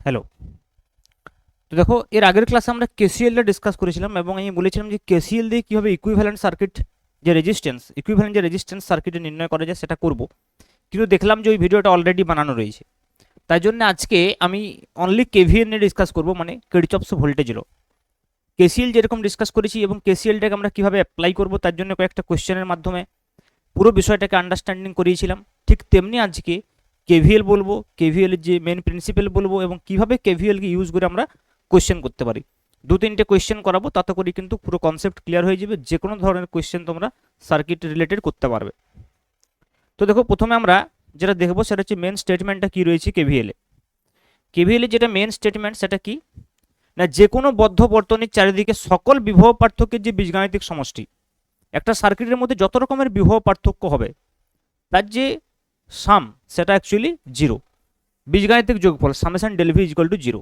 Hello. তো দেখো, এর আগের ক্লাসে আমরা কেসিএলটা ডিসকাস করেছিলাম এবং আমি বলেছিলাম যে কেসিএল দিয়ে কীভাবে ইকুইভ্যালেন্ট সার্কিট যে রেজিস্ট্যান্স সার্কিটে নির্ণয় করা যায় সেটা করব। কিন্তু দেখলাম যে ওই ভিডিওটা অলরেডি বানানো রয়েছে, তাই জন্য আজকে আমি অনলি কেভিএল নিয়ে ডিসকাস করব, মানে কিরচফস ভোল্টেজ ল। কেসিএল যেরকম ডিসকাস করেছি এবং কেসিএলটাকে আমরা কীভাবে অ্যাপ্লাই করব তার জন্য কয়েকটা কোয়েশ্চেনের মাধ্যমে পুরো বিষয়টাকে আন্ডারস্ট্যান্ডিং করিয়েছিলাম। ঠিক তেমনি আজকে কেভিএল বলবো, কেভিএল যে মেন প্রিন্সিপাল বলবো এবং কীভাবে কেভিএলকে ইউজ করে আমরা কোয়েশ্চেন করতে পারি। দু তিনটে কোয়েশ্চেন করাবো, তাতে করে কিন্তু পুরো কনসেপ্ট ক্লিয়ার হয়ে যাবে। যে কোনো ধরনের কোয়েশ্চেন তোমরা সার্কিট রিলেটেড করতে পারবে। তো দেখো, প্রথমে আমরা যেটা দেখবো সেটা হচ্ছে মেন স্টেটমেন্টটা কী রয়েছে কেভিএলে। কেভিএলে যেটা মেন স্টেটমেন্ট সেটা কি না, যে কোনো বদ্ধ বর্তনীর চারিদিকে সকল বিভব পার্থক্যের যে বীজগাণিতিক সমষ্টি, একটা সার্কিটের মধ্যে যত রকমের বিভব পার্থক্য হবে তার যে সাম সেটা অ্যাকচুয়ালি জিরো। বীজগাণিতিক যোগফল summation del V equal to zero.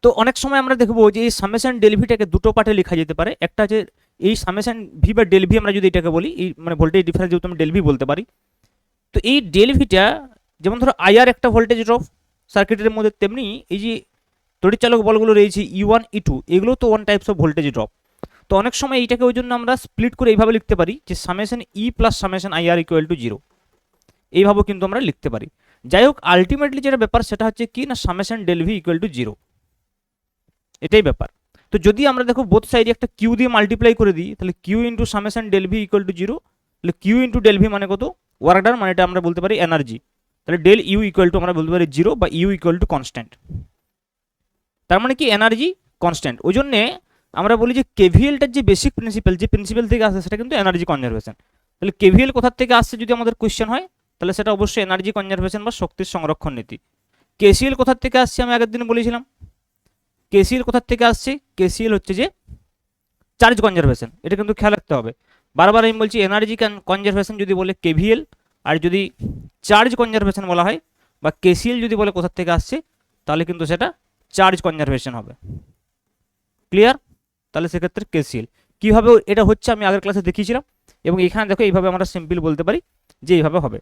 তো অনেক সময় আমরা দেখবো যে এই সামেশন ডেল ভিটাকে দুটো পার্টে লেখা যেতে পারে। একটা হচ্ছে এই সামেশন ভি বা ডেল ভি, আমরা যদি এটাকে বলি, এই মানে ভোল্টেজ ডিফারেন্স যেহেতু আমি ডেল ভি বলতে পারি। তো এই ডেল ভিটা যেমন ধরো আইআর একটা ভোল্টেজ ড্রপ সার্কিটের মধ্যে, তেমনি এই যে তড়িৎচালক বলগুলো রয়েছে E1 E2, এগুলো তো one types of voltage drop. তো অনেক সময় এইটাকে ওই জন্য আমরা স্প্লিট করে এইভাবে লিখতে পারি যে summation E plus summation IR equal to zero, এইভাবেও কিন্তু আমরা লিখতে পারি। যাই হোক, আলটিমেটলি যেটা ব্যাপার সেটা হচ্ছে কি না, summation del V equal to zero, এটাই ব্যাপার। তো যদি আমরা দেখো বোথ সাইডে একটা কিউ দিয়ে মাল্টিপ্লাই করে দিই, তাহলে Q into summation del V equal to zero, তাহলে কিউ ইন্টু ডেল ভি মানে কত, ওয়ার্ক ডান, মানে এটা আমরা বলতে পারি এনার্জি। তাহলে ডেল ইউ ইকুয়াল টু আমরা বলতে পারি জিরো বা ইউ ইকুয়াল টু কনস্ট্যান্ট। তার মানে কি এনার্জি কনস্ট্যান্ট। ওই জন্যে আমরা বলি যে কেভিএলটার যে বেসিক প্রিন্সিপাল, যে প্রিন্সিপাল থেকে আসে সেটা কিন্তু এনার্জি কনজারভেশন। তাহলে কেভিএল কোথার থেকে আসছে যদি আমাদের কোয়েশ্চেন হয়, তাহলে সেটা অবশ্যই এনার্জি কনজারভেশন বা শক্তির সংরক্ষণ নীতি। কেসিএল কোথার থেকে আসছে আমি আগের দিন বলেছিলাম। কেসিএল কোথার থেকে আসছে, কেসিএল হচ্ছে যে চার্জ কনজারভেশন। এটা কিন্তু খেয়াল রাখতে হবে। বারবার আমি বলছি এনার্জি কনজারভেশন যদি বলে কেভিএল, আর যদি চার্জ কনজারভেশন বলা হয় বা কেসিএল যদি বলে কোথার থেকে আসছে, তাহলে কিন্তু সেটা চার্জ কনজারভেশন হবে। ক্লিয়ার? তাহলে সেক্ষেত্রে কেসিএল কীভাবে এটা হচ্ছে আমি আগের ক্লাসে দেখিয়েছিলাম, এবং এখানে দেখো এইভাবে আমরা সিম্পল বলতে পারি যে এইভাবে হবে।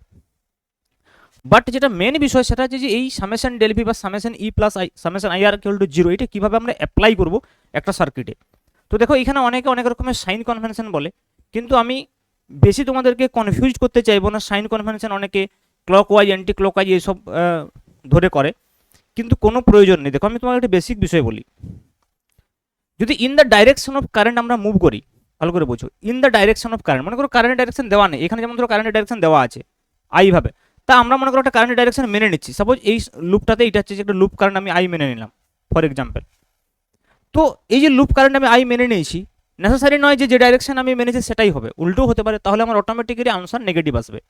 বাট যেটা মেন বিষয় সেটা হচ্ছে যে এই সামেশন ডেল ভি বা summation E plus summation IR equal to zero, এটা কীভাবে আমরা অ্যাপ্লাই করব একটা সার্কিটে। তো দেখো, এখানে অনেকে অনেক রকমের সাইন কনভেনশন বলে, কিন্তু আমি বেশি তোমাদেরকে কনফিউজ করতে চাইবো না। সাইন কনভেনশন অনেকে ক্লকওয়াইজ অ্যান্টি ক্লকওয়াইজ এইসব ধরে করে, কিন্তু কোনো প্রয়োজন নেই। দেখো, আমি তোমাকে একটা বেসিক বিষয় বলি। যদি in the direction of current আমরা মুভ করি, ভালো করে বোঝো, in the direction of current, মনে করো কারেন্টের ডাইরেকশন দেওয়া নেই এখানে, যেমন ধরো কারেন্টের ডাইরেকশন দেওয়া আছে আইভাবে, তা আমরা মনে করো একটা কারেন্টের ডাইরেকশন মেনে নিচ্ছি। সাপোজ এই লুপটাতে এটা হচ্ছে যে একটা লুপ কারেন্ট আমি আই মেনে নিলাম ফর এক্সাম্পল। তো এই যে লুপ কারেন্ট আমি আই মেনে নিয়েছি, নেসেসারি নয় যে ডাইরেকশন আমি মেনেছি সেটাই হবে, উল্টো হতে পারে। তাহলে আমার অটোমেটিক্যালি আনসার নেগেটিভ আসবে।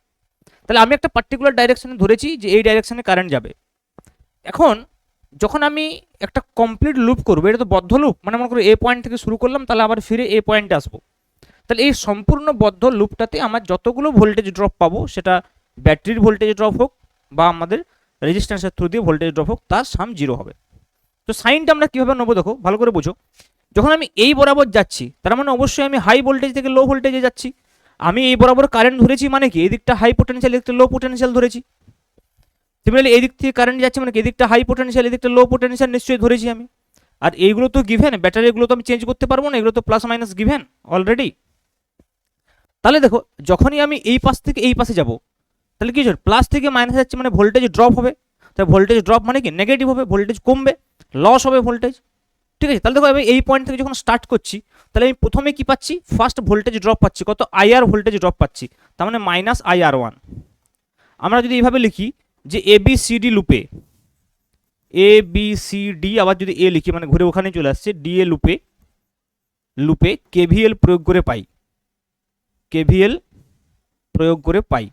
তাহলে আমি একটা পার্টিকুলার ডাইরেকশনে ধরেছি যে এই ডাইরেকশনে কারেন্ট যাবে। এখন যখন আমি একটা কমপ্লিট লুপ করবো, এটা তো বদ্ধ লুপ, মানে মনে করো এ পয়েন্ট থেকে শুরু করলাম, তাহলে আবার ফিরে এ পয়েন্টে আসবো। তাহলে এই সম্পূর্ণ বদ্ধ লুপটাতে আমার যতগুলো ভোল্টেজ ড্রপ পাবো, সেটা ব্যাটারির ভোল্টেজ ড্রপ হোক বা আমাদের রেজিস্ট্যান্সের থ্রু দিয়ে ভোল্টেজ ড্রপ হোক, তার সাম জিরো হবে। তো সাইনটা আমরা কীভাবে নেবো দেখো, ভালো করে বুঝো। যখন আমি এই বরাবর যাচ্ছি, তার মানে অবশ্যই আমি হাই ভোল্টেজ থেকে লো ভোল্টেজে যাচ্ছি। আমি এই বরাবর কারেন্ট ধরেছি, মানে কি এই দিকটা হাই পোটেনশিয়াল, এদিকটা লো পোটেনশিয়াল ধরেছি। সিমিলারলি এই দিক থেকে কারেন্ট যাচ্ছে, মানে এদিকটা হাই পোটেনশিয়াল, এদিকটা লো পোটেনশিয়াল নিশ্চয়ই ধরেছি আমি। আর এইগুলো তো গিভেন, ব্যাটারিগুলো তো আমি চেঞ্জ করতে পারবো না, এগুলো তো প্লাস মাইনাস গিভেন অলরেডি। তাহলে দেখো, যখনই আমি এই পাশ থেকে এই পাশে যাব, তাহলে কি হচ্ছে, প্লাস থেকে মাইনাস যাচ্ছে মানে ভোল্টেজ ড্রপ হবে। তাহলে ভোল্টেজ ড্রপ মানে কি নেগেটিভ হবে, ভোল্টেজ কমবে, লস হবে ভোল্টেজ। ঠিক আছে? তাহলে দেখো, আমি এই পয়েন্ট থেকে যখন স্টার্ট করছি, তাহলে আমি প্রথমে কি পাচ্ছি, ফার্স্ট ভোল্টেজ ড্রপ পাচ্ছি, কত আইআর ভোল্টেজ ড্রপ পাচ্ছি, তার মানে মাইনাস আইআর1। আমরা যদি এইভাবে লিখি যে এ বি সি ডি লুপে, এ বি সি ডি, আবার যদি এ লিখি মানে ঘুরে ওখানে চলে আসছে, ডি এ লুপে লুপে কেভিএল প্রয়োগ করে পাই, কেভিএল প্রয়োগ করে পাই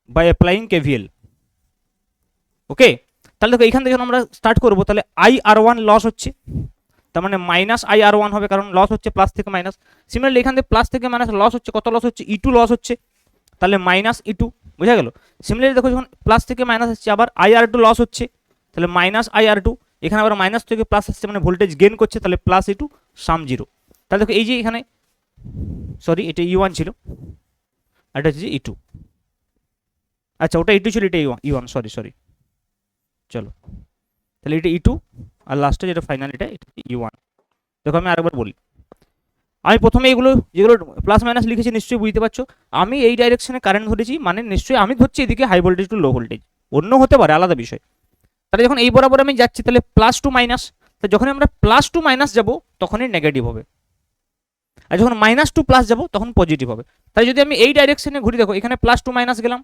বাই অ্যাপ্লাইং কেভিএল। ওকে, তাহলে দেখো এখান থেকে যখন আমরা স্টার্ট করবো, তাহলে আইআর1 লস হচ্ছে, তার মানে মাইনাস আইআর1 হবে, কারণ লস হচ্ছে প্লাস থেকে মাইনাস। সিমিলারলি এখান থেকে প্লাস থেকে মাইনাস লস হচ্ছে, কত লস হচ্ছে, E2 লস হচ্ছে, তাহলে মাইনাস E2, বোঝা গেল। সিমিলারলি দেখো, যখন প্লাস থেকে মাইনাস আসছে, আবার আইআর2 লস হচ্ছে, তাহলে মাইনাস আইআর2, এখানে আবার মাইনাস থেকে প্লাস আসছে, মানে ভোল্টেজ গেইন করছে, তাহলে প্লাস E2 সাম জিরো। তাহলে দেখো এই যে এখানে, সরি এটা E1 ছিল, আর এটা হচ্ছে E2। আচ্ছা ওটা E2 ছিল, এটা E1, সরি সরি। চলো তাহলে এটা E2 আর লাস্টে যেটা ফাইনাল এটা E1। দেখো আমি আরেকবার বলি, আমি প্রথমে এগুলো যেগুলো প্লাস মাইনাস লিখেছি নিশ্চয়ই বুঝতে পারছো। আমি এই ডাইরেকশনে কারেন্ট ধরেছি, মানে নিশ্চয়ই আমি ধরছি এদিকে high voltage to low voltage, অন্য হতে পারে আলাদা বিষয়। তাহলে যখন এই বরাবর আমি যাচ্ছি তাহলে প্লাস টু মাইনাস, তো যখন আমরা প্লাস টু মাইনাস যাবো তখনই নেগেটিভ হবে, আর যখন মাইনাস টু প্লাস যাবো তখন পজিটিভ হবে। তাই যদি আমি এই ডাইরেকশনে ঘুরি, দেখো এখানে প্লাস টু মাইনাস গেলাম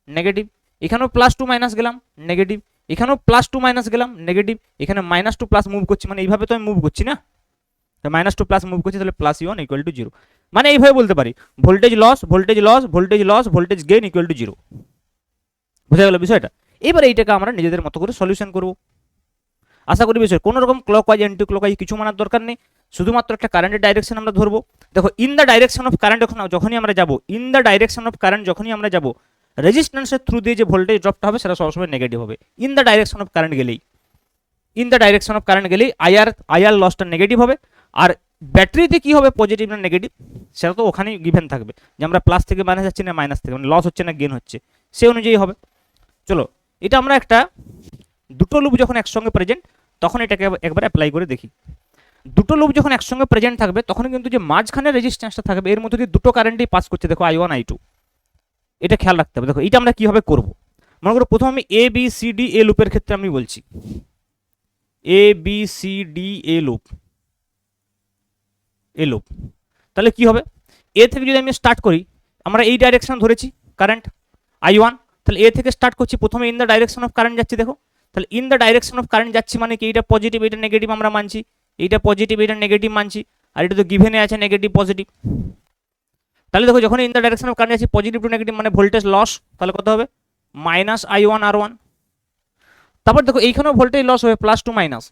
নেগেটিভ, এখানেও প্লাস টু মাইনাস গেলাম নেগেটিভ, এখানেও প্লাস টু মাইনাস গেলাম নেগেটিভ, এখানে মাইনাস টু প্লাস মুভ করছি, মানে এইভাবে তো আমি মুভ করছি না, মাইনাস টু প্লাস মুভ করছি, তাহলে প্লাস ইউন ইকুয়াল টু জিরো। মানে এইভাবে বলতে পারি voltage loss voltage loss voltage loss voltage gain equal to zero. বোঝা গেল বিষয়টা? এবার এইটাকে আমরা নিজেদের মতো করে সলিউশন করব। আশা করি বিষয় কোনো রকম ক্লকওয়াইজ অ্যান্টি ক্লকওয়াইজ কিছু মানার দরকার নেই, শুধুমাত্র একটা কারেন্টের ডাইরেকশন আমরা ধরবো। দেখো in the direction of current যখনই আমরা যাবো, in the direction of current যখনই আমরা যাবো, রেজিস্ট্যান্সের থ্রু দিয়ে যে ভোল্টেজ ড্রপটা হবে সেটা সবসময় নেগেটিভ হবে। In the direction of current গেলেই, in the direction of current গেলেই আইআর লসটা নেগেটিভ হবে। আর ব্যাটারিতে কি হবে পজিটিভ না নেগেটিভ সেটা তো ওখানেই গিভেন থাকবে, যে আমরা প্লাস থেকে মাইনাস যাচ্ছি না মাইনাস থেকে, মানে লস হচ্ছে না গেইন হচ্ছে, সে অনুযায়ী হবে। চলো এটা আমরা একটা দুটো লুপ যখন একসঙ্গে প্রেজেন্ট তখন এটাকে একবার অ্যাপ্লাই করে দেখি। দুটো লুপ যখন একসঙ্গে প্রেজেন্ট থাকবে তখন কিন্তু যে মাঝখানে রেজিস্ট্যান্সটা থাকবে এর মধ্যে দিয়ে দুটো কারেন্টই পাস করছে, দেখো I1 I2, এটা খেয়াল রাখতে হবে। দেখো এটা আমরা কিভাবে করব, মনে করো প্রথম আমি A B C D A লুপের ক্ষেত্রে আমি বলছি A B C D A loop, A loop, তাহলে কি হবে, এ থেকে যদি আমি স্টার্ট করি, আমরা এই ডাইরেকশন ধরেছি কারেন্ট I1, তাহলে এ থেকে স্টার্ট করছি, প্রথমে in the direction of current যাচ্ছি। দেখো তাহলে in the direction of current যাচ্ছি মানে কি, এইটা পজিটিভ এটা নেগেটিভ আমরা মানছি, এইটা পজিটিভ এটা নেগেটিভ মানছি, আর এটা তো গিভেনে আছে নেগেটিভ পজিটিভ। তাহলে দেখো যখন in the direction of current যাচ্ছি পজিটিভ টু নেগেটিভ মানে ভোল্টেজ লস, তাহলে কত হবে মাইনাস I1 R1। তারপর দেখো এইখানেও ভোল্টেজ লস হবে প্লাস টু মাইনাস,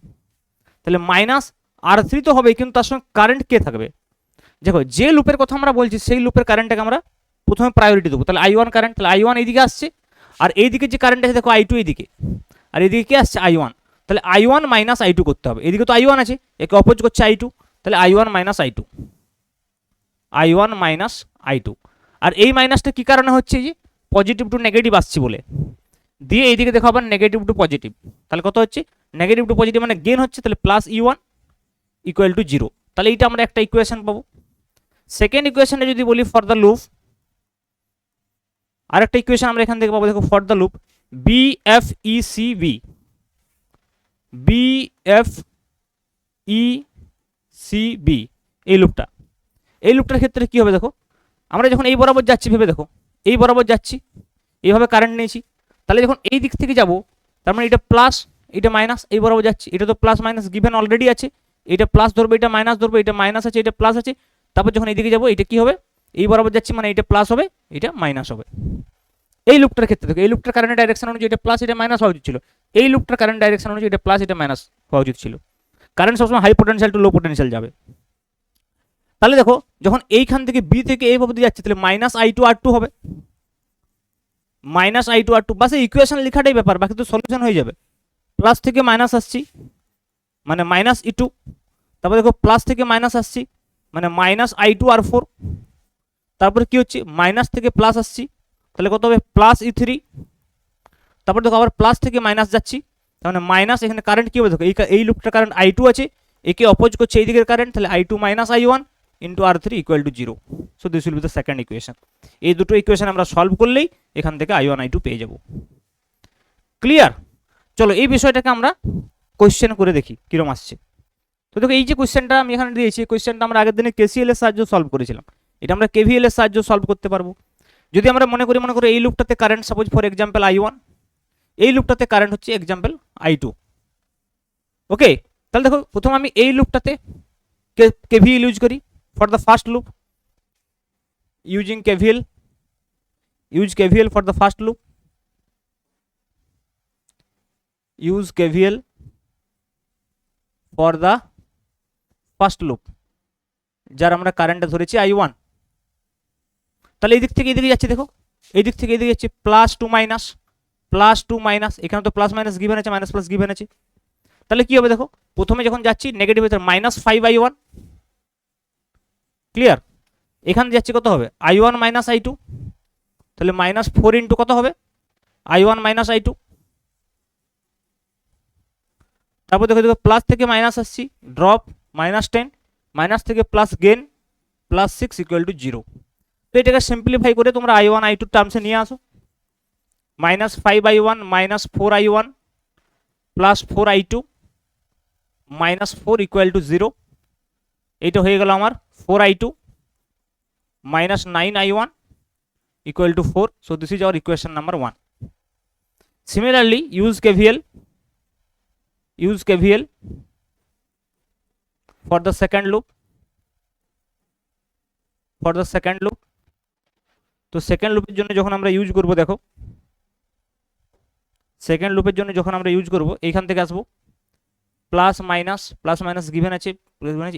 তাহলে মাইনাস R3 তো হবে, কিন্তু তার সঙ্গে কারেন্ট কে থাকবে, দেখো যে লুপের কথা আমরা বলছি সেই লুপের কারেন্টটাকে আমরা প্রথমে প্রায়োরিটি দেবো। তাহলে I1 কারেন্ট, তাহলে I1 এইদিকে আসছে, আর এইদিকে যে কারেন্ট আছে দেখো I2 এইদিকে, আর এদিকে কি আসছে I1, তাহলে I1 মাইনাস I2 করতে হবে। এদিকে তো I1 আছে, একে অপোজ করছে I2, তাহলে I1 minus I2, I1 minus I2। আর এই মাইনাসটা কি কারণে হচ্ছে, যে পজিটিভ টু নেগেটিভ আসছে বলে, দিয়ে এইদিকে দেখো আবার নেগেটিভ টু পজিটিভ, তাহলে কত হচ্ছে নেগেটিভ টু পজিটিভ মানে গেইন হচ্ছে, তাহলে plus E1 equal to zero. তাহলে এইটা আমরা একটা ইকুয়েশন পাবো। সেকেন্ড ইকুয়েশনে যদি বলি ফর দ্য লুপ, আরেকটা ইকুয়েশন আমরা এখান থেকে পাবো, দেখো for the loop BFECB, BFECB এই লুপটার ক্ষেত্রে কি হবে, দেখো আমরা যখন এই বরাবর যাচ্ছি ভেবে দেখো, এই বরাবর যাচ্ছি এইভাবে কারেন্ট নিয়েছি, তাহলে যখন এই দিক থেকে যাব তার মানে এটা প্লাস এটা মাইনাস, এই বরাবর যাচ্ছি, এটা তো প্লাস মাইনাস গিভেন অলরেডি আছে, এটা প্লাস ধরবো এটা মাইনাস ধরবো, এটা মাইনাস আছে এটা প্লাস আছে, তারপর যখন এইদিকে যাবো এটা কি হবে, এই বরাবর যাচ্ছি মানে এটা প্লাস হবে এটা মাইনাস হবে। এই লুপটার ক্ষেত্রে দেখো এই লুপটার কারেন্টের ডাইরেকশন অনুযায়ী এটা প্লাস এটা মাইনাস হওয়া উচিত ছিল, এই লুপটার কারেন্ট ডাইরেকশন অনুযায়ী এটা প্লাস এটা মাইনাস হওয়া উচিত ছিল। কারেন্ট সবসময় high potential to low potential যাবে। তাহলে দেখো যখন এইখান থেকে বি থেকে এই অবধি যাচ্ছে তাহলে মাইনাস I2 R2 হবে, মাইনাস I2 R2, বাস এই ইকুয়েশন লেখাটাই ব্যাপার, বাকি তো সলিউশন হয়ে যাবে। প্লাস থেকে মাইনাস আসছি মানে মাইনাস E2, তারপর দেখো প্লাস থেকে মাইনাস আসছি মানে মাইনাস I2 R4, তারপরে কি হচ্ছে মাইনাস থেকে প্লাস আসছি তাহলে কত হবে প্লাস E3, তারপর দেখো আবার প্লাস থেকে মাইনাস যাচ্ছি তার মানে মাইনাস, এখানে কারেন্ট কি হবে দেখো এই লুপটার কারেন্ট I2 আছে, একে অপোজ করছে এই দিকের কারেন্ট, তাহলে I2 minus I1 into R3 equal to zero. So this will be the second equation. এই দুটো ইকুয়েশন আমরা সলভ করলেই এখান থেকে I1 I2 পেয়ে যাব। ক্লিয়ার? চলো এই বিষয়টাকে আমরা কোয়েশ্চেন করে দেখি কিরম আসছে। তো দেখো এই যে কোয়েশ্চেনটা আমি এখানে দিয়েছি, এই কোয়েশ্চেনটা আমরা আগের দিনে KCL এর সাহায্যে সলভ করেছিলাম, এটা আমরা KVL এর সাহায্যে সলভ করতে পারবো। যদি আমরা মনে করি এই লুপটাতে current suppose for example I1, এই লুপটাতে কারেন্ট হচ্ছে এক্সাম্পল I2, ওকে। তাহলে দেখো প্রথম আমি এই লুপটাতে KVL ইউজ করি for the first loop, using KVL, use KVL for the first loop, use KVL for the first loop, যার আমরা কারেন্টটা ধরেছি I1। তাহলে এই দিক থেকে এদিকে যাচ্ছে, দেখো এই দিক থেকে এদিকে যাচ্ছে plus to minus, plus to minus, এখানে তো প্লাস মাইনাস গিভেন আছে মাইনাস প্লাস গিভেন আছে, তাহলে কি হবে দেখো প্রথমে যখন যাচ্ছি নেগেটিভ হচ্ছে মাইনাস 5I1, ক্লিয়ার। এখানে যাচ্ছে কত হবে I1 মাইনাস I2, তাহলে মাইনাস 4 ইন্টু কত হবে i1 মাইনাস i2। তারপর দেখো দেখো প্লাস থেকে মাইনাস আসছি, ড্রপ -10, মাইনাস থেকে প্লাস গেন +6 = 0। তো এটাকে সিম্পলিফাই করে তোমরা i1 i2 টার্মসে নিয়ে আসো। -5i1 -4i1 +4i2 -4 = 0। এইটা হয়ে গেল আমার 4i2 -9i1 = 4। So this is our equation number 1. Similarly, use KVL for the second loop, তো সেকেন্ড লুপের জন্য যখন আমরা ইউজ করব, দেখো সেকেন্ড লুপের জন্য যখন আমরা ইউজ করব, এইখান থেকে আসবো প্লাস মাইনাস গিভেন আছে,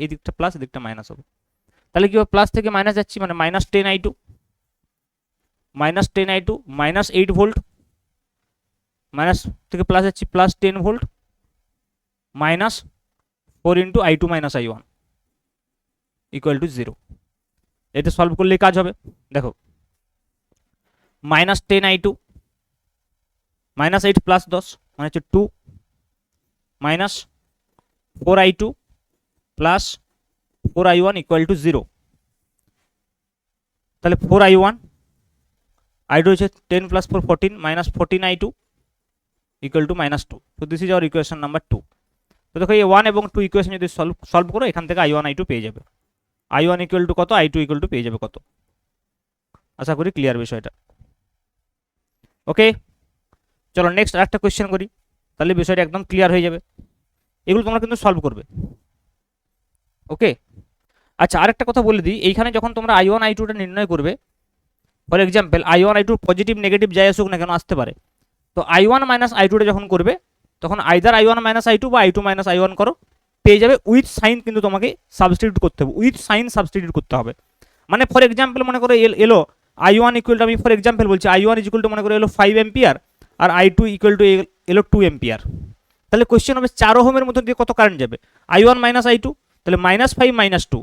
এই দিকটা প্লাস এই দিকটা মাইনাস হবে। তাহলে কি হবে, প্লাস থেকে মাইনাস যাচ্ছি মানে -10i2 -8 ভোল্ট, মাইনাস থেকে প্লাস যাচ্ছি +10 ভোল্ট -4 × i2 - i1 = 0। এটা সলভ করলে কাজ হবে। দেখো -10i2 -8 + 10 মানে হচ্ছে 2 -4i2 + 4i1 = 0। তাহলে 4i1 হচ্ছে 10 + 4 14 -14i2 = -2। তো this is our equation number 2। তো দেখো এই 1 এবং 2 ইকুয়েশন যদি সলভ করো, এখান থেকে i1 i2 পেয়ে যাবে। i1 = কত, i2 = পেয়ে যাবে কত। আশা করি ক্লিয়ার বিষয়টা। ওকে, চলো নেক্সট আরেকটা কোয়েশ্চেন করি, তাহলে বিষয়টা একদম ক্লিয়ার হয়ে যাবে। এগুলো তোমরা কিন্তু সলভ করবে। ওকে, আচ্ছা আরেকটা কথা বলে দিই, এইখানে যখন তোমরা i1 i2টা নির্ণয় করবে, for example i1 i2 positive negative যাই আসুক না কেন আসতে পারে, তো i1 - i2টা যখন করবে তখন আইদার i1 - i2 বা i2 - i1 করো, পেয়ে যাবে। উইথ সাইন কিন্তু তোমাকে সাবস্টিটিউট করতে হবে, উইথ সাইন সাবস্টিটিউট করতে হবে। মানে ফর এক্সাম্পল মনে করো এলো i1 = আমি ফর এক্সাম্পল বলছি i1 = মনে করো এলো 5 এম্পিয়ার আর i2 = এলো 2 এম্পিয়ার। তাহলে কোয়েশ্চেন হবে 4 ওহমের মধ্যে দিয়ে কত কারেন্ট যাবে, i1 - i2, তাহলে -5 - 2।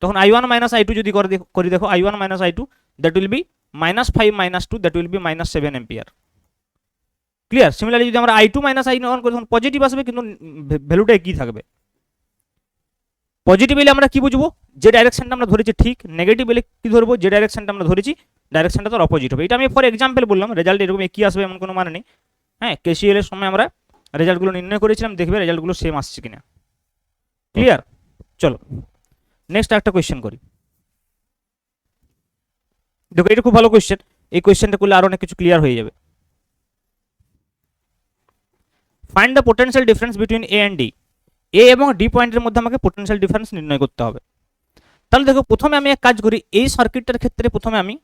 তখন i1 - i2 যদি করি দেখো i1 - i2 that will be -5 - 2 that will be -7 ampere. Clear? Similarly যদি আমরা i2 - i1 করি তখন পজিটিভ আসবে, কিন্তু ভ্যালুটা একই থাকবে। পজিটিভ এলে আমরা কি বুঝবো, যে ডাইরেকশনটা আমরা ধরেছি ঠিক, নেগেটিভ এলে কি ধরবো, যে ডাইরেকশনটা আমরা ধরেছি ডাইরেকশনটা তো অপোজিট হবে। এটা আমি ফর এক্সাম্পল বললাম, রেজাল্ট এরকম একই আসবে এমন কোনো মানে নেই। হ্যাঁ, কেসিএল এর সময় আমরা রেজাল্টগুলো নির্ণয় করেছিলাম, দেখবে রেজাল্টগুলো সেম আসছে কিনা। ক্লিয়ার? চলো নেক্সট একটা কোয়েশ্চেন করি। দেখো এটা খুব ভালো কোয়েশ্চেন, এই কোয়েশ্চেনটা করলে আরো অনেক কিছু ক্লিয়ার হয়ে যাবে। Find the potential difference between A and D. A এবং ডি পয়েন্টের মধ্যে আমাকে পোটেনশিয়াল ডিফারেন্স নির্ণয় করতে হবে। তাহলে দেখো প্রথমে আমি এক কাজ করি, এই সার্কিটটার ক্ষেত্রে প্রথমে আমি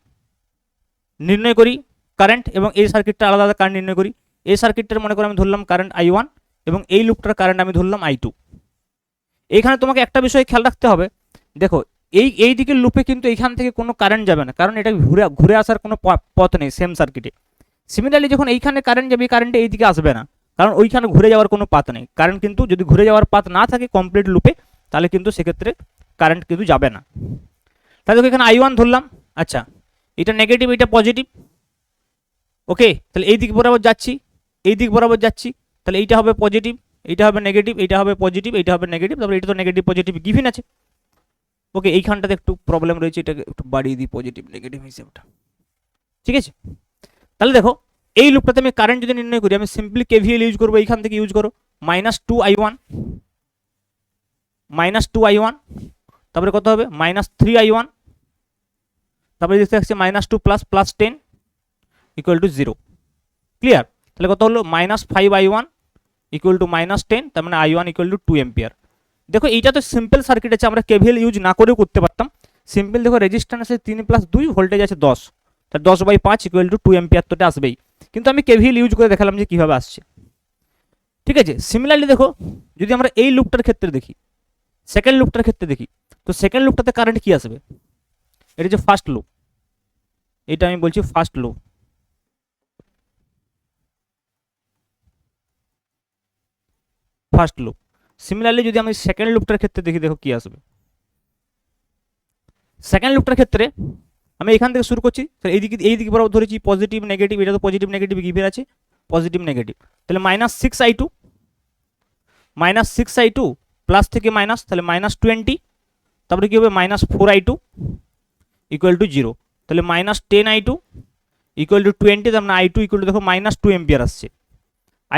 নির্ণয় করি কারেন্ট, এবং এই সার্কিটটা আলাদা আলাদা কারেন্ট নির্ণয় করি। এই সার্কিটটার মনে করে আমি ধরলাম কারেন্ট i1 এবং এই লুপটার কারেন্ট আমি ধরলাম i2। এইখানে তোমাকে একটা বিষয় খেয়াল রাখতে হবে, দেখো এই দিকের লুপে কিন্তু এইখান থেকে কোনো কারেন্ট যাবে না, কারণ এটা ঘুরে আসার কোনো পথ নেই সেম সার্কিটে। সিমিলারলি যখন এইখানে কারেন্ট যাবে, কারেন্টে এই দিকে আসবে না, কারণ ওইখানে ঘুরে যাওয়ার কোনো পাথ নেই। কারেন্ট কিন্তু যদি ঘুরে যাওয়ার পাথ না থাকে কমপ্লিট লুপে, তাহলে কিন্তু সেক্ষেত্রে কারেন্ট কিন্তু যাবে না। তাহলে এখানে i1 ধরলাম, আচ্ছা এটা নেগেটিভ এটা পজিটিভ। ওকে, তাহলে এই দিক বরাবর যাচ্ছি, এই দিক বরাবর যাচ্ছি, তাহলে এইটা হবে পজিটিভ, এইটা হবে নেগেটিভ, এইটা হবে পজিটিভ, এইটা হবে নেগেটিভ, তারপরে এটা তো নেগেটিভ পজিটিভ গিভেন আছে। ওকে, এইখানটাতে একটু প্রবলেম রয়েছে, এটাকে একটু বাড়িয়ে দিই পজিটিভ নেগেটিভ হিসেবটা। ঠিক আছে, তাহলে দেখো এই লুপটাতে আমি কারেন্ট যদি নির্ণয় করি, আমি সিম্পলি কেভিএল ইউজ করবো, এইখান থেকে ইউজ করো -2i1, তারপরে কত হবে -3i1, তারপরে দেখতে আসছে -2 + 10 = 0। ক্লিয়ার? তাহলে কত হলো -5i1 = -10, তার মানে i1 = 2 এম্পিয়ার। দেখো এইটা তো সিম্পল সার্কিট আছে, আমরা কেভিএল ইউজ না করেও করতে পারতাম। সিম্পল দেখো রেজিস্ট্যান্স আছে 3 + 2, ভোল্টেজ আছে 10, তাহলে 10/5 = 2 এম্পিয়ার তো আসবেই, কিন্তু আমি কেভিএল ইউজ করে দেখালাম যে কিভাবে আসছে। ঠিক আছে, সিমিলারলি দেখো যদি আমরা এই লুপটার ক্ষেত্রে দেখি, সেকেন্ড লুপটার ক্ষেত্রে দেখি, তো সেকেন্ড লুপটাতে কারেন্ট কি আসবে, এটা যে ফার্স্ট লুপ, এটা আমি বলছি first loop. First loop. Similarly যদি আমি সেকেন্ড লুপটার ক্ষেত্রে দেখি, দেখো কি আসবে। সেকেন্ড লুপটার ক্ষেত্রে আমি এখান থেকে শুরু করছি, তাহলে এইদিকে বরাবর ধরেছি পজিটিভ নেগেটিভ, এটা তো পজিটিভ নেগেটিভ গিভের আছে, পজিটিভ নেগেটিভ, তাহলে -6i2 প্লাস থেকে মাইনাস, তাহলে -20, তারপরে কী হবে -4i2 ইকুয়াল টু 0, তাহলে -10i2 ইকুয়াল টু 20, তার মানে i2 ইকুয়াল টু দেখো -2 এম্পিয়ার আসছে,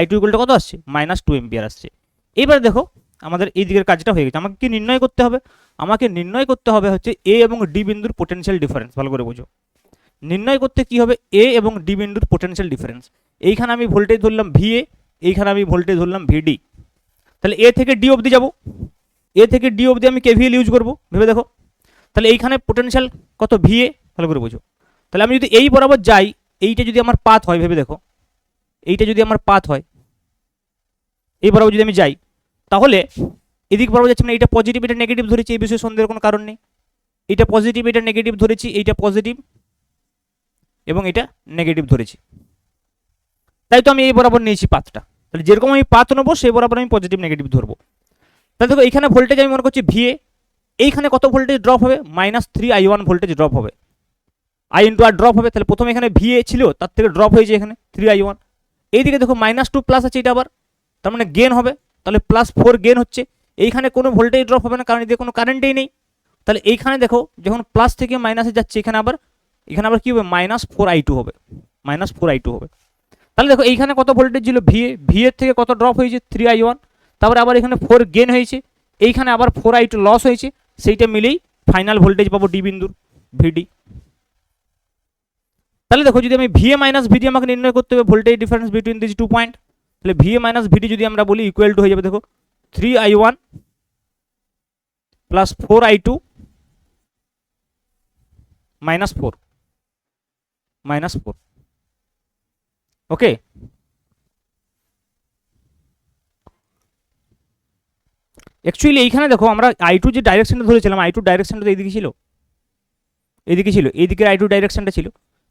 i2 ইকুয়াল টু কত আসছে -2 এম্পিয়ার আসছে। এবার দেখো আমাদের এই দিকের কাজটা হয়ে গেছে, আমাকে কি নির্ণয় করতে হবে, আমাকে নির্ণয় করতে হবে হচ্ছে এ এবং ডি বিন্দুর পোটেনশিয়াল ডিফারেন্স। ভালো করে বোঝো, নির্ণয় করতে কি হবে এ এবং ডি বিন্দুর পোটেনশিয়াল ডিফারেন্স। এইখানে আমি ভোল্টেজ ধরলাম ভিএ, এইখানে আমি ভোল্টেজ ধরলাম ভিডি, তাহলে এ থেকে ডি অবধি যাব, এ থেকে ডি অবধি আমি কেভিএল ইউজ করবো, ভেবে দেখো, তাহলে এইখানে পোটেনশিয়াল কত ভিএ, ভালো করে বোঝো, তাহলে আমি যদি এই বরাবর যাই, এইটা যদি আমার পাথ হয়, ভেবে দেখো এইটা যদি আমার পাথ হয়, এই বরাবর যদি আমি যাই, তাহলে এদিক বরাবর যাচ্ছে মানে এইটা পজিটিভ এটা নেগেটিভ ধরেছি, এই বিষয়ে সন্দেহের কোনো কারণ নেই, এটা পজিটিভ এটা নেগেটিভ ধরেছি, এইটা পজিটিভ এবং এটা নেগেটিভ ধরেছি, তাই তো আমি এই বরাবর নিয়েছি পাথটা, তাহলে যেরকম আমি পাথ নেবো সেই বরাবর আমি পজিটিভ নেগেটিভ ধরবো। তাহলে দেখো এইখানে ভোল্টেজ আমি মনে করছি ভিএ, এইখানে কত ভোল্টেজ ড্রপ হবে -3i1 ভোল্টেজ ড্রপ হবে, আই ইন্টু আর ড্রপ হবে, তাহলে প্রথমে এখানে ভিএ ছিল তার থেকে ড্রপ হয়েছে এখানে 3i1, এইদিকে দেখো -2 প্লাস আছে এটা আবার, তার মানে গেন হবে, তাহলে +4 গেন হচ্ছে, এইখানে কোনো ভোল্টেজ ড্রপ হবে না কারণ এদিকে কোনো কারেন্টেই নেই, তাহলে এইখানে দেখো যখন প্লাস থেকে মাইনাসে যাচ্ছে এখানে আবার কি হবে -4i2 হবে, -4i2 হবে। তাহলে দেখো এইখানে কত ভোল্টেজ ছিল ভিএ থেকে কত ড্রপ হয়েছে 3i1, তারপরে আবার এখানে 4 গেন হয়েছে, এইখানে আবার 4i2 লস হয়েছে, সেইটা মিলেই ফাইনাল ভোল্টেজ পাবো ডি বিন্দুর ভিডি। তাহলে দেখো যদি আমি ভিএ মাইনাস ভিডি আমাকে নির্ণয় করতে হবে voltage difference between this 2 point, তাহলে ভিএ মাইনাস ভিডি যদি আমরা বলি ইকুয়াল টু হয়ে যাবে দেখো 3i1 প্লাস 4i2 -4, ওকে। অ্যাকচুয়ালি এইখানে দেখো আমরা i2 যে ডাইরেকশনটা ধরেছিলাম, i2 ডাইরেকশনটা তো এইদিকে ছিল, এইদিকে i2 ডাইরেকশনটা ছিল,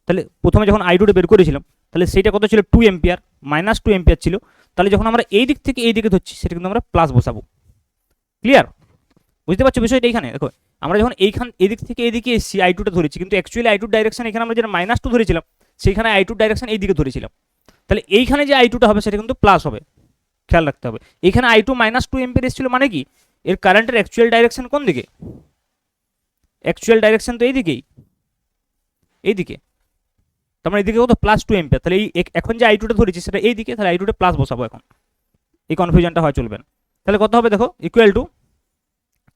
তাহলে প্রথমে যখন i2টা বের করেছিলাম তাহলে সেটা কত ছিল 2 এম্পিয়ার, -2 এম্পিয়ার ছিল, তাহলে যখন আমরা এই দিক থেকে এই দিকে ধরছি সেটা কিন্তু আমরা প্লাস বসাবো। ক্লিয়ার, বুঝতে পারছো বিষয়টা? এইখানে দেখো আমরা যখন এদিক থেকে এইদিকে এসেছি i2টা ধরেছি, কিন্তু অ্যাকচুয়ালি i2 ডাইরেকশন এখানে আমরা যেটা -2 ধরেছিলাম সেইখানে i2 ডাইরেকশন এইদিকে ধরেছিলাম, তাহলে এইখানে যে i2টা হবে সেটা কিন্তু প্লাস হবে, খেয়াল রাখতে হবে। এখানে i2 -2 এম্পিয়ার এসেছিল মানে কি এর কারেন্টের অ্যাকচুয়াল ডাইরেকশন কোন দিকে, অ্যাকচুয়াল ডাইরেকশন তো এইদিকে, তার মানে এদিকে কত +2 এম্পিয়ার, তাহলে এই এখন যে i2টা ধরেছি সেটা এইদিকে, তাহলে i2টা প্লাস বসাবো, এখন এই কনফিউশনটা হয় চলবে না। তাহলে কত হবে দেখো ইকুয়াল টু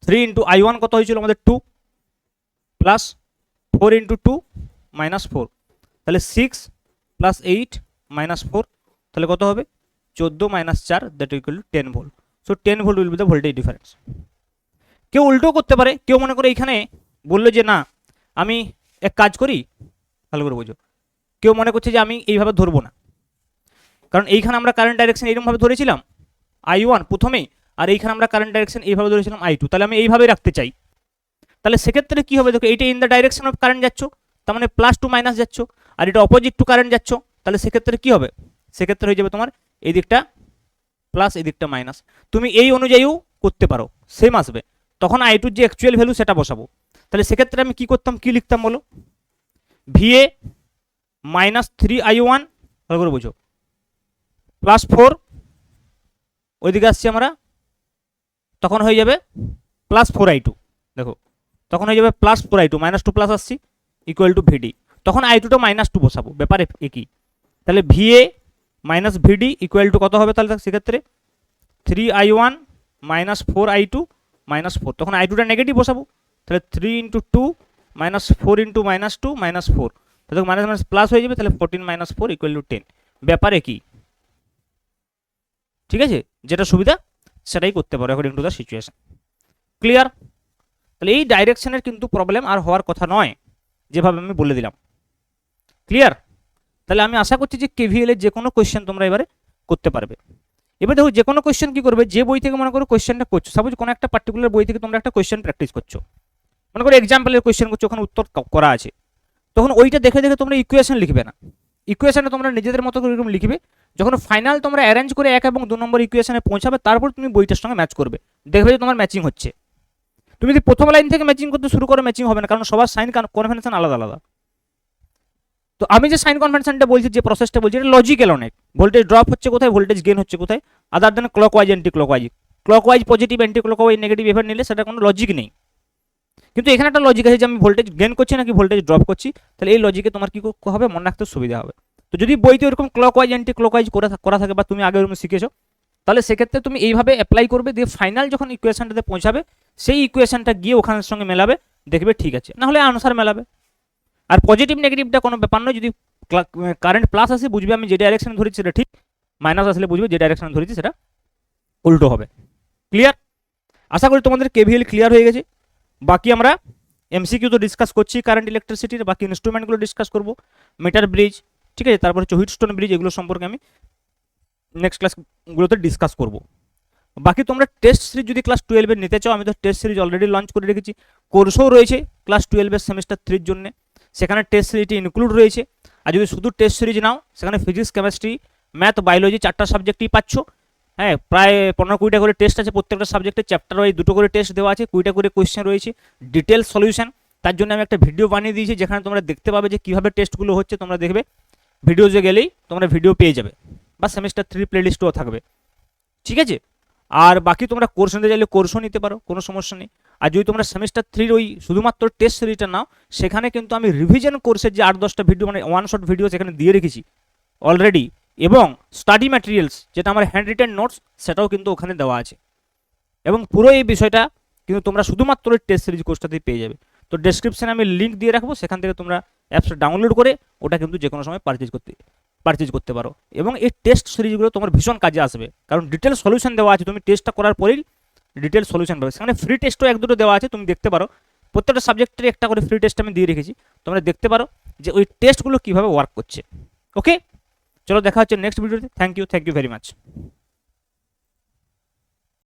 3 ইন্টু i1 কত হয়েছিল আমাদের 2 প্লাস 4 ইন্টু 2 -4, তাহলে 6 প্লাস 8 -4, তাহলে কত হবে 14 - 4 that equal to 10 volt. So 10 volt will be the voltage difference. কেউ উল্টো করতে পারে, কেউ মনে করে এইখানে বললো যে না আমি এক কাজ করি, ভালো করে বোঝো, কেউ মনে করছে যে আমি এইভাবে ধরবো না, কারণ এইখানে আমরা কারেন্ট ডাইরেকশন এইরকমভাবে ধরেছিলাম i1 প্রথমেই, আর এইখানে আমরা কারেন্ট ডাইরেকশন এইভাবে ধরেছিলাম i2, তাহলে আমি এইভাবেই রাখতে চাই, তাহলে সেক্ষেত্রে কি হবে দেখো এইটা in the direction of current যাচ্ছ, তার মানে প্লাস টু মাইনাস যাচ্ছ, আর এটা অপোজিট টু কারেন্ট যাচ্ছ, তাহলে সেক্ষেত্রে কি হবে, সেক্ষেত্রে হয়ে যাবে তোমার এই দিকটা প্লাস এই দিকটা মাইনাস। তুমি এই অনুযায়ীও করতে পারো, সেম আসবে, তখন i2 যে অ্যাকচুয়াল ভ্যালু সেটা বসাবো। তাহলে সেক্ষেত্রে আমি কি করতাম, কি লিখতাম বলো, VA -3i1, ভালো করে বুঝো, +4 ওইদিকে আসছি আমরা, তখন হয়ে যাবে +4i2, দেখো তখন হয়ে যাবে +4i2, -2 প্লাস আসছি ইকুয়াল টু VD, তখন i2টা -2 বসাবো, ব্যাপারে একই। তাহলে VA minus VD equal to কত হবে, তাহলে সেক্ষেত্রে 3i1 -4i2 -4, তখন i2টা নেগেটিভ বসাবো, তাহলে 3 ইন্টু 2 -4 ইন্টু -2 -4, তাহলে মাইনাস মাইনাস প্লাস হয়ে যাবে, তাহলে 14 - 4 ইকুয়াল টু 10, ব্যাপারে কি, ঠিক আছে, যেটা সুবিধা সেটাই করতে পারো according to the situation. Clear? তাহলে এই ডাইরেকশনের কিন্তু প্রবলেম আর হওয়ার কথা নয়, যেভাবে আমি বলে দিলাম। ক্লিয়ার? তাহলে আমি আশা করছি যে কেভিএল এর যে কোনো কোয়েশ্চেন তোমরা এবারে করতে পারবে। এবার দেখো যে কোনো কোয়েশ্চেন কি করবে, যে বই থেকে মনে করো কোয়েশ্চেনটা করছো, সাপোজ কোনো একটা পার্টিকুলার বই থেকে তোমরা একটা কোয়েশ্চেন প্র্যাকটিস করছো, মনে করো এক্সাম্পলের কোয়েশ্চেন করছো, ওখানে উত্তর করা আছে, তখন ওইটা দেখে দেখে তোমরা ইকুয়েশন লিখবে না, ইকুয়েশনটা তোমরা নিজেদের মতো করে এরকম লিখবে, যখন ফাইনাল তোমরা অ্যারেঞ্জ করে 1 এবং 2 নম্বর ইকুয়েশনে পৌঁছাবে তারপর তুমি বইটার সঙ্গে ম্যাচ করবে, দেখবে যে তোমার ম্যাচিং হচ্ছে। তুমি যদি প্রথম লাইন থেকে ম্যাচিং করতে শুরু করো ম্যাচিং হবে না, কারণ সবার সাইন কনভেনশন আলাদা আলাদা। তো আমি যে সাইন কনভেনশনটা বলছি, যে প্রসেসটা বলছি, এটা লজিক্যাল অনেক। ভোল্টেজ ড্রপ হচ্ছে কোথায়, ভোল্টেজ গেইন হচ্ছে কোথায়, other than clockwise anti clockwise. Clockwise positive, anti clockwise negative এভাবে নিলে সেটা কোনো লজিক নেই। কিন্তু এখানে একটা লজিক আছে যে আমি ভোল্টেজ গেইন করছি নাকি ভোল্টেজ ড্রপ করছি, তাহলে এই লজিকে তোমার কি হবে, মনে রাখতে সুবিধা হবে। তো যদি বইতে এরকম ক্লকওয়াইজ অ্যান্টি ক্লকওয়াইজ করা থাকে বা তুমি আগে ওরকম শিখেছো, তাহলে সেক্ষেত্রে তুমি এইভাবে অ্যাপ্লাই করবে, দিয়ে ফাইনাল যখন ইকুয়েশনটাতে পৌঁছাবে সেই ইকুয়েশনটা গিয়ে ওখানের সঙ্গে মেলাবে, দেখবে ঠিক আছে, নাহলে আনসার মেলাবে। আর পজিটিভ নেগেটিভটা কোনো ব্যাপার নয়, যদি কারেন্ট প্লাস আসে বুঝবে আমি যে ডাইরেকশন ধরেছি সেটা ঠিক, মাইনাস আসলে বুঝবে যে ডাইরেকশন ধরেছি সেটা উল্টো হবে। ক্লিয়ার? আশা করি তোমাদের কেভিএল ক্লিয়ার হয়ে গেছে। বাকি আমরা এমসিকিউ তো ডিসকাস করছি কারেন্ট ইলেকট্রিসিটির, বাকি ইনস্ট্রুমেন্টগুলো ডিসকাস করবো, মিটার ব্রিজ, ঠিক আছে, তারপরে হচ্ছে হুইটস্টোন ব্রিজ, এগুলো সম্পর্কে আমি নেক্সট ক্লাসগুলোতে ডিসকাস করবো। বাকি তোমরা টেস্ট সিরিজ যদি ক্লাস 12-এর নিতে চাও, আমি তো টেস্ট সিরিজ অলরেডি লঞ্চ করে রেখেছি, কোর্সও রয়েছে ক্লাস 12-এর সেমিস্টার 3-র জন্য, সেখানে টেস্ট সিরিজটি ইনক্লুড রয়েছে। আর যদি শুধু টেস্ট সিরিজ নাও, সেখানে ফিজিক্স, কেমিস্ট্রি, ম্যাথ, বায়োলজি 4টা সাবজেক্টই পাচ্ছ। হ্যাঁ, প্রায় 15-20টা করে টেস্ট আছে, প্রত্যেকটা সাবজেক্টে চ্যাপ্টার ওয়াইজ 2টো করে টেস্ট দেওয়া আছে, 20টা করে কোয়েশ্চেন রয়েছে, ডিটেল সলিউশন। তার জন্য আমি একটা ভিডিও বানিয়ে দিয়েছি, যেখানে তোমরা দেখতে পাবে যে কীভাবে টেস্টগুলো হচ্ছে। তোমরা দেখবে ভিডিওজে গেলেই তোমরা ভিডিও পেয়ে যাবে, বা সেমিস্টার 3 প্লেলিস্টও থাকবে, ঠিক আছে। আর বাকি তোমরা কোর্স নিতে চাইলে কোর্সও নিতে পারো, কোনো সমস্যা নেই। আর যদি তোমরা সেমিস্টার 3-র ওই শুধুমাত্র টেস্ট সিরিজটা নাও, সেখানে কিন্তু আমি রিভিশন কোর্সের যে 8-10টা ভিডিও, মানে ওয়ান শট ভিডিও সেখানে দিয়ে রেখেছি অলরেডি, এবং স্টাডি ম্যাটেরিয়ালস যেটা আমার হ্যান্ড রিটেন নোটস, সেটাও কিন্তু ওখানে দেওয়া আছে। এবং পুরো এই বিষয়টা কিন্তু তোমরা শুধুমাত্র টেস্ট সিরিজ কোর্সটাতেই পেয়ে যাবে। তো ডেসক্রিপশনে আমি লিঙ্ক দিয়ে রাখবো, সেখান থেকে তোমরা অ্যাপসটা ডাউনলোড করে ওটা কিন্তু যে কোনো সময় পারচেজ করতে পারো। এবং এই টেস্ট সিরিজগুলো তোমার ভীষণ কাজে আসবে, কারণ ডিটেল সলিউশন দেওয়া আছে। তুমি টেস্টটা করার পরেই ডিটেল সলিউশন পাবে, সেখানে ফ্রি টেস্টও 1-2টো দেওয়া আছে, তুমি দেখতে পারো। প্রত্যেকটা সাবজেক্টের একটা করে ফ্রি টেস্ট আমি দিয়ে রেখেছি, তোমরা দেখতে পারো যে ওই টেস্টগুলো কীভাবে ওয়ার্ক করছে। ওকে, চলো দেখা হচ্ছে নেক্সট ভিডিওতে। Thank you very much.